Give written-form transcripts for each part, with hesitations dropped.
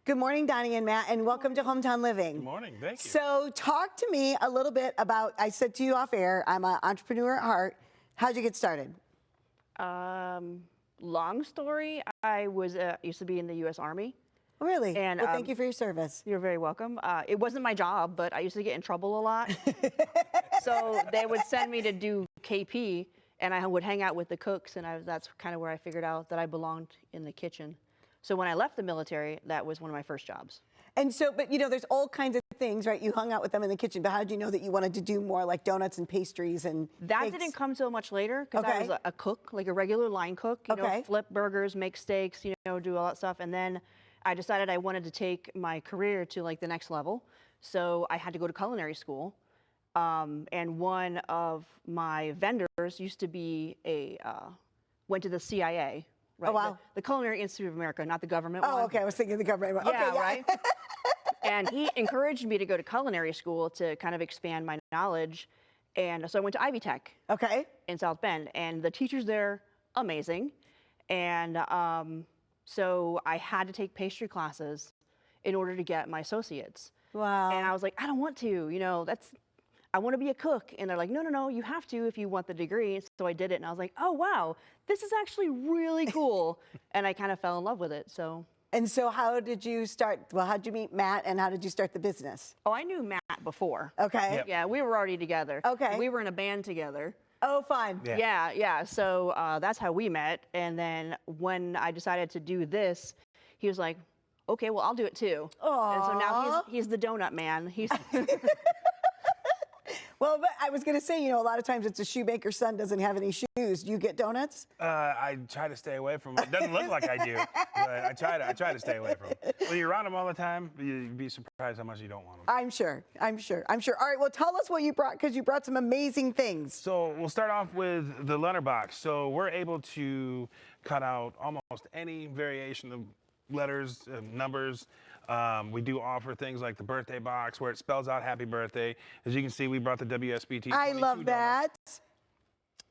Good morning, Doni and Matt, and welcome to Hometown Living. Good morning, thank you. So talk to me a little bit about, I said to you off air, I'm an entrepreneur at heart. How'd you get started? Long story, I used to be in the U.S. Army. Really? And, well, thank you for your service. You're very welcome. It wasn't my job, but I used to get in trouble a lot. So they would send me to do KP, and I would hang out with the cooks, and that's kind of where I figured out that I belonged in the kitchen. So when I left the military, that was one of my first jobs. And so, but you know, there's all kinds of things, right? You hung out with them in the kitchen, but how did you know that you wanted to do more like donuts and pastries and That cakes? didn't come till much later, because I was a cook, like a regular line cook, you know, flip burgers, make steaks, you know, do all that stuff. And then I decided I wanted to take my career to like the next level. So I had to go to culinary school. And one of my vendors used to be went to the CIA. Right? Oh, wow. The Culinary Institute of America, not the government one. Oh, okay. I was thinking the government one. Yeah, okay, yeah. right? And he encouraged me to go to culinary school to kind of expand my knowledge. And so I went to Ivy Tech in South Bend. And the teachers there, amazing. And so I had to take pastry classes in order to get my associates. Wow. And I was like, I don't want to, you know, I want to be a cook. And they're like, no, you have to if you want the degree. So I did it, and I was like, oh, wow, this is actually really cool. And I kind of fell in love with it, so. And so how did you start, well, how did you meet Matt, and how did you start the business? Oh, I knew Matt before. Okay. Yep. Yeah, we were already together. Okay. We were in a band together. Oh, fun. Yeah. So that's how we met. And then when I decided to do this, he was like, okay, well, I'll do it too. Aww. And so now he's the donut man. He's Well, but I was going to say, you know, a lot of times it's a shoemaker's son doesn't have any shoes. Do you get donuts? I try to stay away from it. It doesn't look like I do, but I try to stay away from it. When you're around them all the time, you'd be surprised how much you don't want them. I'm sure. All right, well, tell us what you brought, because you brought some amazing things. So we'll start off with the letter box. So we're able to cut out almost any variation of letters, numbers. We do offer things like the birthday box where it spells out happy birthday. As you can see, we brought the WSBT. I love that.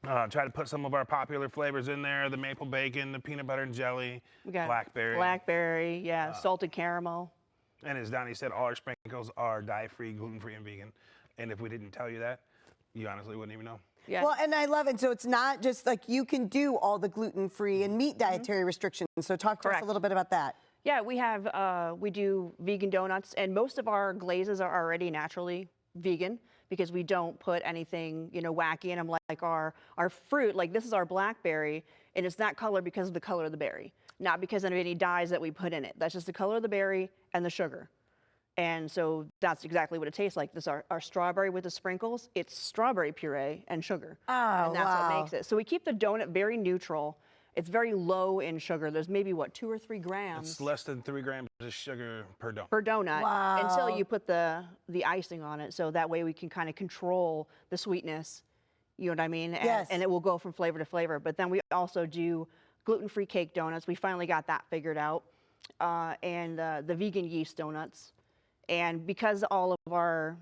Try to put some of our popular flavors in there, the maple bacon, the peanut butter and jelly, we got blackberry. Blackberry, yeah, salted caramel. And as Doni said, all our sprinkles are dye-free, gluten-free, and vegan. And if we didn't tell you that, you honestly wouldn't even know. Yeah. Well, and I love it. So it's not just like you can do all the gluten-free and meat dietary restrictions. So talk to us a little bit about that. Yeah, we do vegan donuts, and most of our glazes are already naturally vegan because we don't put anything, you know, wacky in them, like our fruit. Like this is our blackberry, and it's that color because of the color of the berry, not because of any dyes that we put in it. That's just the color of the berry and the sugar. And so that's exactly what it tastes like. This our strawberry with the sprinkles. It's strawberry puree and sugar. Oh, and that's what makes it. So we keep the donut very neutral. It's very low in sugar. There's maybe, what, 2 or 3 grams? It's less than 3 grams of sugar per donut. Per donut. Wow. Until you put the icing on it. So that way we can kind of control the sweetness. You know what I mean? Yes. And it will go from flavor to flavor. But then we also do gluten-free cake donuts. We finally got that figured out. And the vegan yeast donuts. And because all of our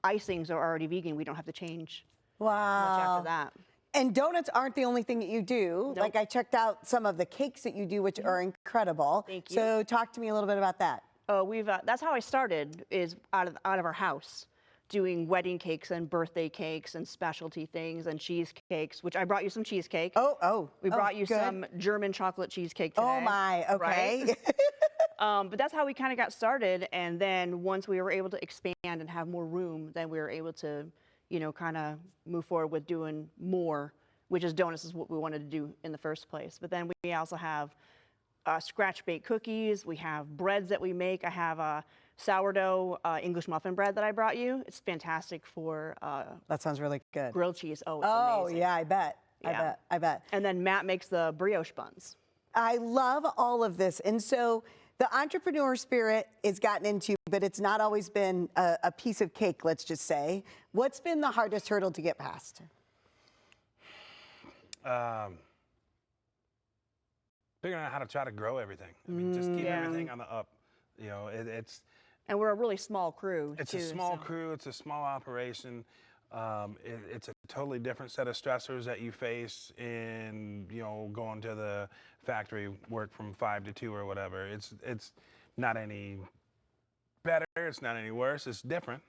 icings are already vegan, we don't have to change much after that. And donuts aren't the only thing that you do. Nope. Like I checked out some of the cakes that you do, which are incredible. Thank you. So talk to me a little bit about that. Oh, that's how I started, is out of our house, doing wedding cakes and birthday cakes and specialty things and cheesecakes, which I brought you some cheesecake. We brought you some German chocolate cheesecake today. Oh my, okay. Right? But that's how we kind of got started. And then once we were able to expand and have more room, then we were able to, you know, kind of move forward with doing more, which is donuts is what we wanted to do in the first place. But then we also have scratch baked cookies. We have breads that we make. I have a sourdough English muffin bread that I brought you. It's fantastic for that sounds really good. Grilled cheese. Oh, it's amazing. Yeah, I bet. Yeah. I bet. And then Matt makes the brioche buns. I love all of this. And so the entrepreneur spirit is gotten into, but it's not always been a piece of cake, let's just say. What's been the hardest hurdle to get past? Figuring out how to try to grow everything. I mean, just keep everything on the up. You know, it's. And we're a really small crew. It's a small crew. It's a small operation. It's a totally different set of stressors that you face in, you know, going to the factory work from 5 to 2 or whatever. It's not any better. It's not any worse. It's different.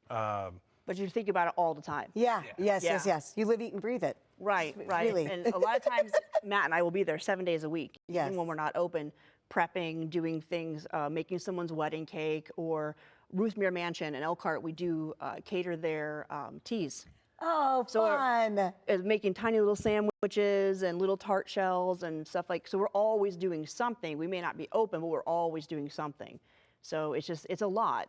But you think about it all the time. Yeah. Yes. Yeah. Yes. Yes. You live, eat, and breathe it. Right, right. Really. And a lot of times, Matt and I will be there 7 days a week, Yes. even when we're not open, prepping, doing things, making someone's wedding cake, or Ruthmere Mansion in Elkhart, we do cater their teas. Oh, fun. Making tiny little sandwiches and little tart shells and stuff like. So we're always doing something. We may not be open, but we're always doing something. So it's a lot.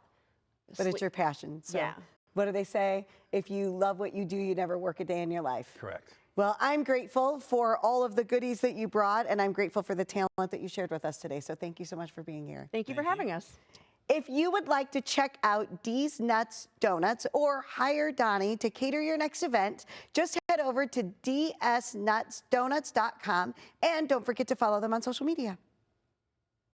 But it's your passion. So Yeah. what do they say? If you love what you do, you never work a day in your life. Correct. Well, I'm grateful for all of the goodies that you brought, and I'm grateful for the talent that you shared with us today. So thank you so much for being here. Thank you for having us. If you would like to check out D's Nutz Donuts or hire Donnie to cater your next event, just head over to dsnutsdonuts.com and don't forget to follow them on social media.